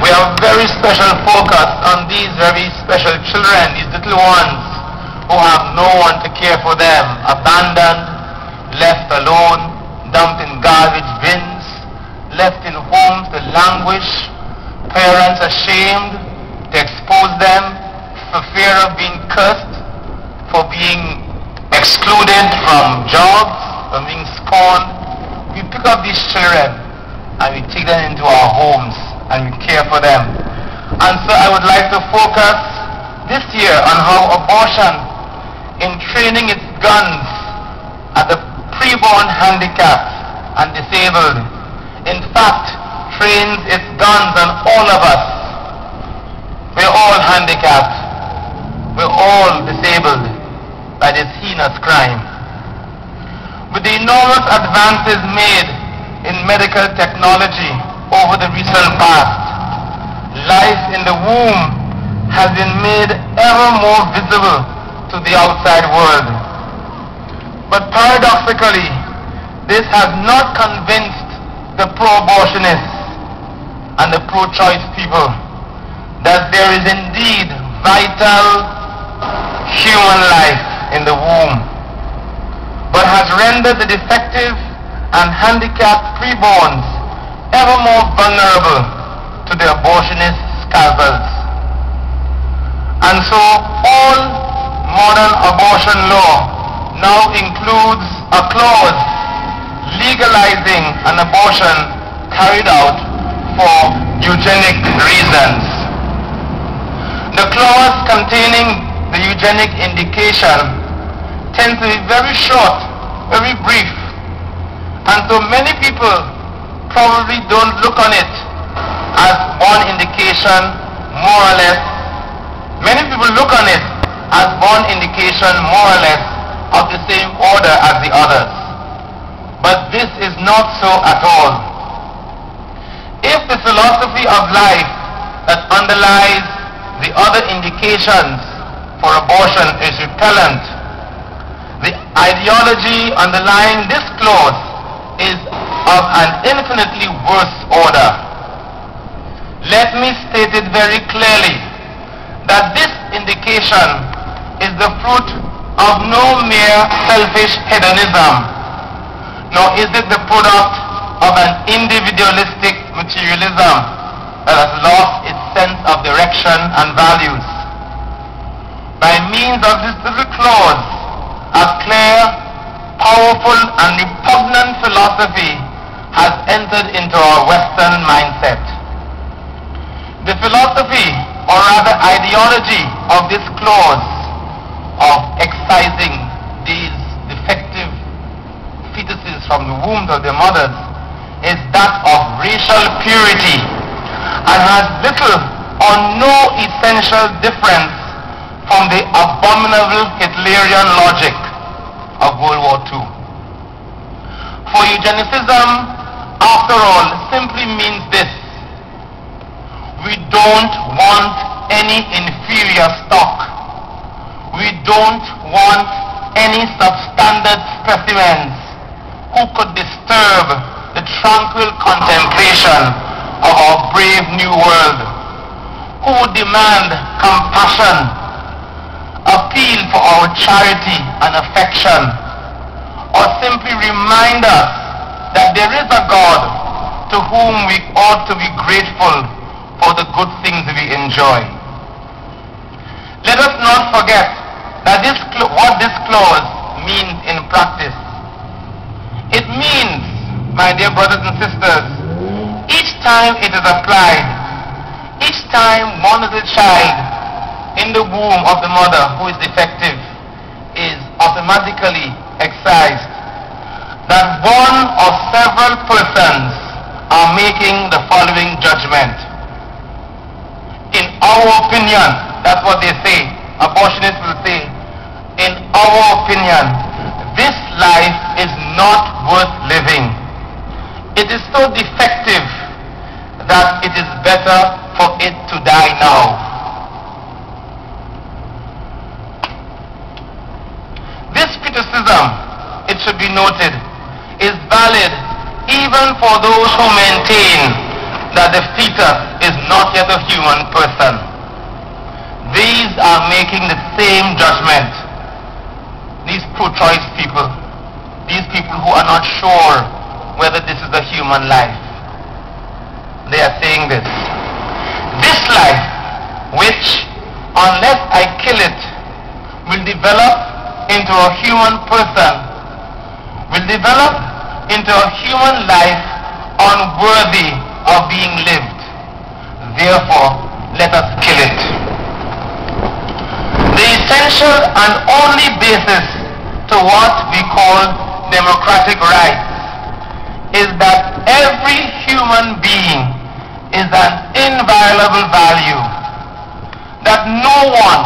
we have very special focus on these very special children, these little ones who have no one to care for them, abandoned, left alone, dumped in garbage bins, left in homes to languish, parents ashamed to expose them for fear of being cursed, for being excluded from jobs, from being scorned. We pick up these children and we take them into our homes and we care for them. And so I would like to focus this year on how abortion, in training its guns at the preborn handicapped and disabled, in fact trains its guns on all of us. We're all handicapped. We're all disabled by this heinous crime. With the enormous advances made in medical technology over the recent past, life in the womb has been made ever more visible to the outside world. But paradoxically, this has not convinced the pro-abortionists and the pro-choice people that there is indeed vital human life in the womb, but has rendered the defective and handicapped preborns ever more vulnerable to the abortionist scalpels. And so all modern abortion law now includes a clause legalizing an abortion carried out for eugenic reasons. The clause containing the eugenic indication tends to be very short, very brief, and so many people probably don't look on it as one indication more or less. Many people look on it as one indication more or less of the same order as the others. But this is not so at all. If the philosophy of life that underlies the other indications for abortion is repellent, the ideology underlying this clause is of an infinitely worse order. Let me state it very clearly that this indication is the fruit of no mere selfish hedonism, nor is it the product of an individualistic materialism that has lost its sense of direction and values. By means of this little clause, a clear, powerful and repugnant philosophy has entered into our Western mindset. The philosophy, or rather ideology, of this clause of excising these defective fetuses from the wombs of their mothers is that of racial purity and has little or no essential difference from the abominable Hitlerian logic of World War II. For eugenicism, after all, simply means this: we don't want any inferior stock. We don't want any substandard specimens who could disturb the tranquil contemplation of our brave new world, who would demand compassion, appeal for our charity and affection, or simply remind us that there is a God to whom we ought to be grateful for the good things we enjoy. Let us not forget that what this clause means in practice. It means, my dear brothers and sisters, each time it is applied, each time one little child in the womb of the mother who is defective is automatically excised, that one or several persons are making the following judgment. In our opinion, that's what they say, abortionists will say, in our opinion, this life is not worth living. It is so defective that it is better for it to die now. This criticism, it should be noted, is valid even for those who maintain that the fetus is not yet a human person. These are making the same judgment. These pro-choice people, these people who are not sure whether this is a human life, they are saying this. This life, which, unless I kill it, will develop into a human person, will develop into a human life unworthy of being lived. Therefore, let us kill it. The essential and only basis to what we call democratic rights is that every human being is an inviolable value, that no one,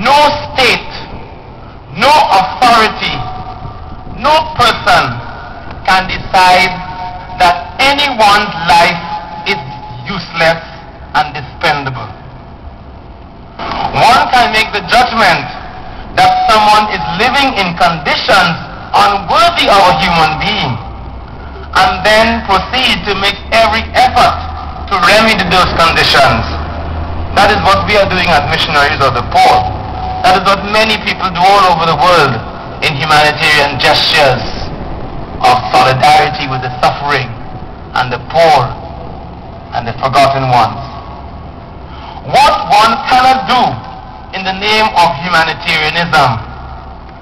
no state, no authority, no person can decide that anyone's life is useless and dispendable. One can make the judgment that someone is living in conditions unworthy of a human being, and then proceed to make every effort to remedy those conditions. That is what we are doing as missionaries of the poor. That is what many people do all over the world in humanitarian gestures of solidarity with the suffering and the poor and the forgotten ones. What one cannot do in the name of humanitarianism,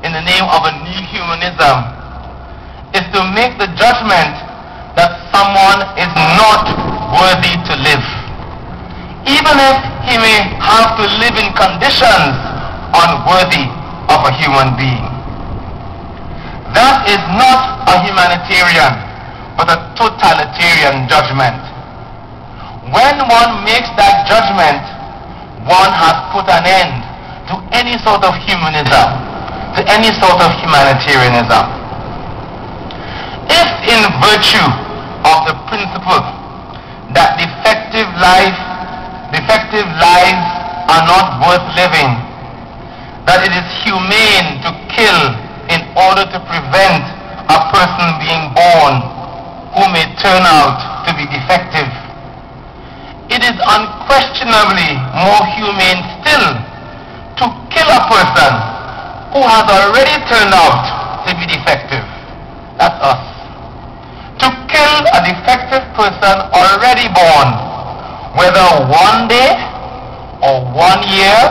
in the name of a new humanism, is to make the judgment that someone is not worthy to live, even if he may have to live in conditions unworthy of a human being. That is not a humanitarian, but a totalitarian judgment. When one makes that judgment, one has put an end to any sort of humanism, to any sort of humanitarianism. If in virtue of the principle that defective lives are not worth living, that it is humane to kill in order to prevent a person being born who may turn out to be defective, it is unquestionably more humane still to kill a person who has already turned out to be defective. That's us. To kill a defective person already born, whether 1 day or 1 year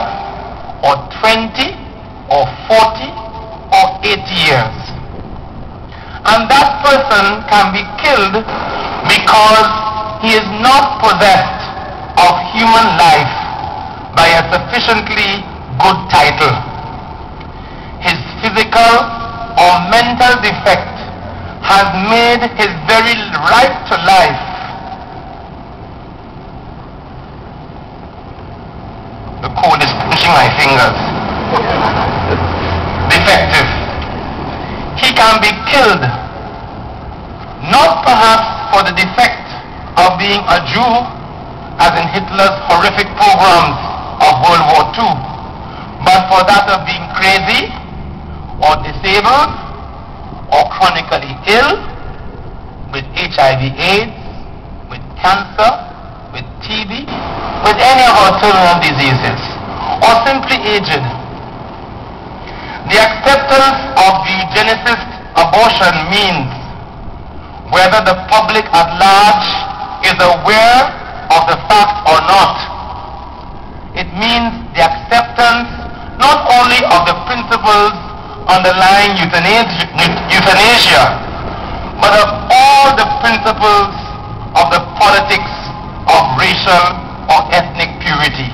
or 20 or 40 or 80 years. And that person can be killed because he is not possessed of human life by a sufficiently good title. His physical or mental defect has made his very right to life the code is pinching my fingers. Defective. He can be killed, not perhaps for the defect of being a Jew, as in Hitler's horrific pogroms of World War II, but for that of being crazy, or disabled, or chronically ill, with HIV/AIDS, with cancer, with TB, with any of our terminal diseases, or simply aged. The acceptance of eugenicist abortion means whether the public at large is aware of the fact or not. It means the acceptance not only of the principles underlying euthanasia, but of all the principles of the politics of racial or ethnic purity.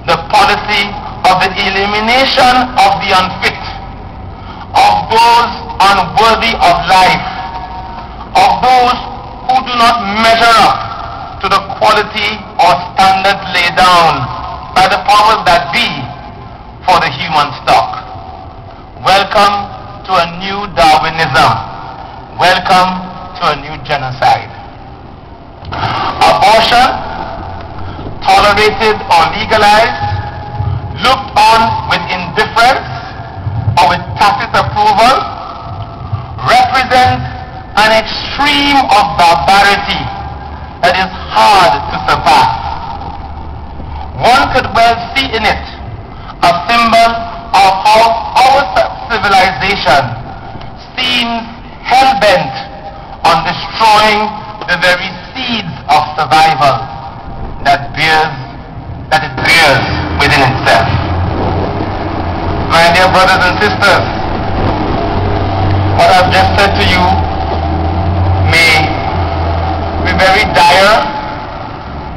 The policy of the elimination of the unfit, of those unworthy of life, of those who do not measure up to the quality or standards laid down by the powers that be for the human stock. Welcome to a new Darwinism. Welcome to a new genocide. Abortion, tolerated or legalized, looked on with indifference or with tacit approval, represents an extreme of barbarity that is hard to surpass. One could well see in it a symbol of how our civilization seems hell-bent on destroying the very seeds of survival that it bears within itself. My dear brothers and sisters, what I've just said to you may be very dire.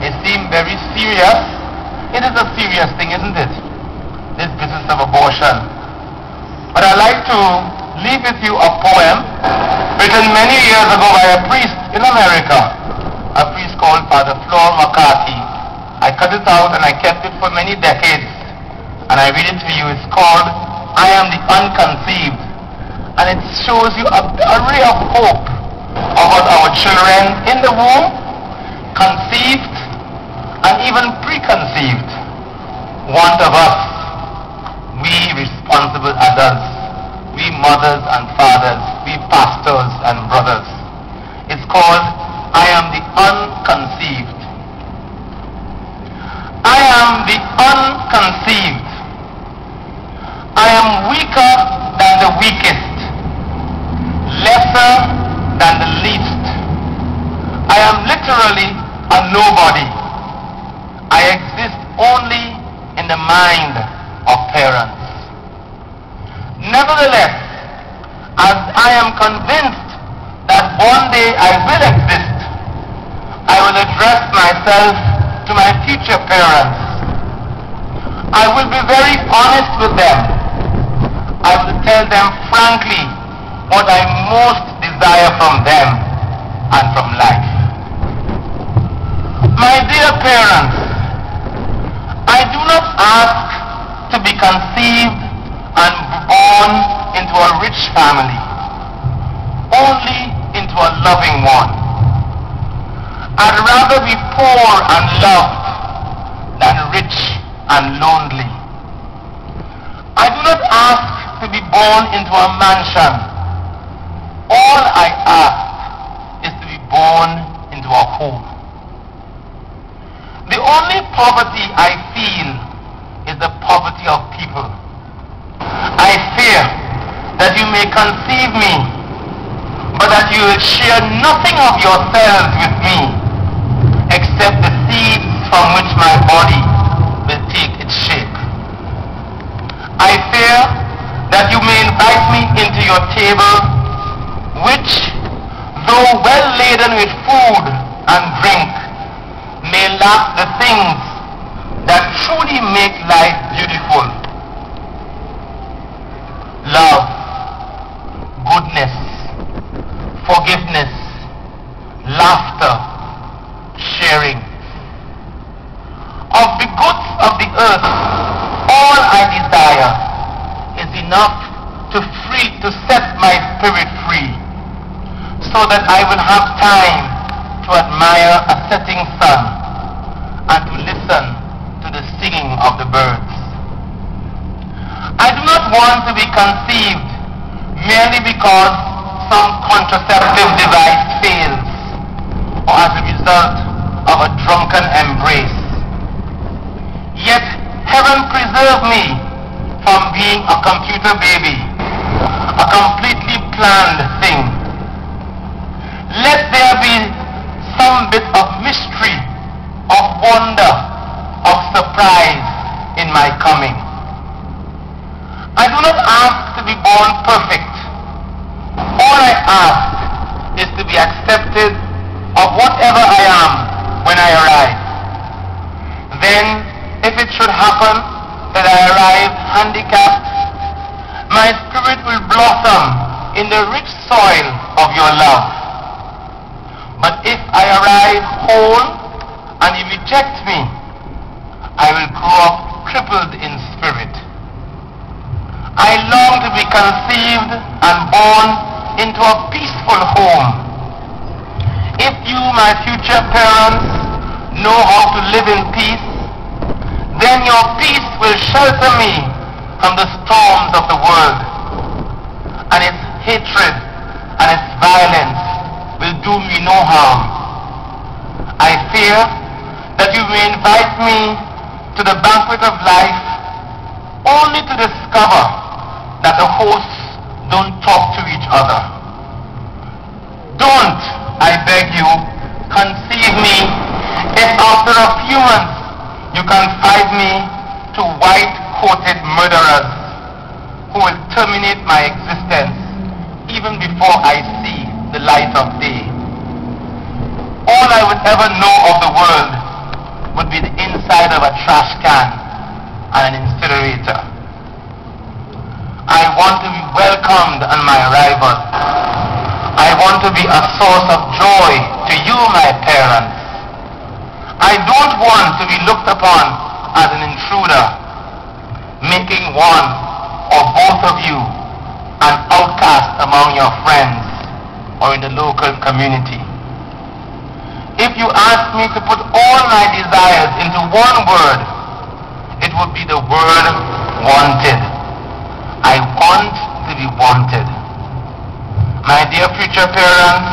It seems very serious. It is a serious thing, isn't it? This business of abortion. But I'd like to leave with you a poem written many years ago by a priest in America, a priest called Father Flor McCarthy. I cut it out and I kept it for many decades, and I read it to you. It's called I Am the Unconceived, and it shows you a ray of hope about our children in the womb, conceived and even preconceived. Want of us, we responsible adults, we mothers and fathers, we pastors and brothers. It's called I Am the Unconceived. I am the unconceived. I am weaker than the weakest, lesser than the least. I am literally a nobody. I exist only in the mind of parents. Nevertheless, as I am convinced that one day I will exist, I will address myself to my future parents. I will be very honest with them. I will tell them frankly what I most desire from them and from life. My dear parents, I do not ask to be conceived and born into a rich family, only into a loving one. I'd rather be poor and loved than rich and lonely. I do not ask to be born into a mansion. All I ask is to be born into a home. The only poverty I feel is the poverty of people. I fear that you may conceive me, but that you will share nothing of yourselves with me, except the seeds from which my body will take its shape. I fear that you may invite me into your table, which, though well laden with food and drink, may lack the things that truly make life beautiful. Love, goodness, forgiveness, laughter, sharing. Of the goods of the earth, all I desire is enough to set my spirit free, so that I will have time to admire a setting sun and to listen to the singing of the birds. I do not want to be conceived merely because some contraceptive device fails, or as a result of a drunken embrace. Yet heaven preserve me from being a computer baby, a completely planned thing. Let there be some bit of mystery, of wonder, of surprise in my coming. I do not ask to be born perfect. All I ask is to be accepted of whatever I am when I arrive. Then, if it should happen that I arrive handicapped, my spirit will blossom in the rich soil of your love. But if I arrive whole and you reject me, I will grow up crippled in spirit. I long to be conceived and born into a peaceful home. If you, my future parents, know how to live in peace, then your peace will shelter me from the storms of the world, and its hatred and its violence will do me no harm. I fear that you may invite me to the banquet of life only to discover that the hosts don't talk to each other. Don't, I beg you, conceive me if after a few months you confide me to white-coated murderers who will terminate my existence even before I see the light of day. All I would ever know of the world would be the inside of a trash can and an incinerator. I want to be welcomed on my arrival. I want to be a source of joy to you, my parents. I don't want to be looked upon as an intruder, making one or both of you an outcast among your friends or in the local community. If you ask me to put all my desires into one word, it would be the word wanted. I want to be wanted. My dear future parents,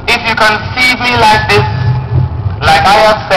if you conceive me like this, like I have said,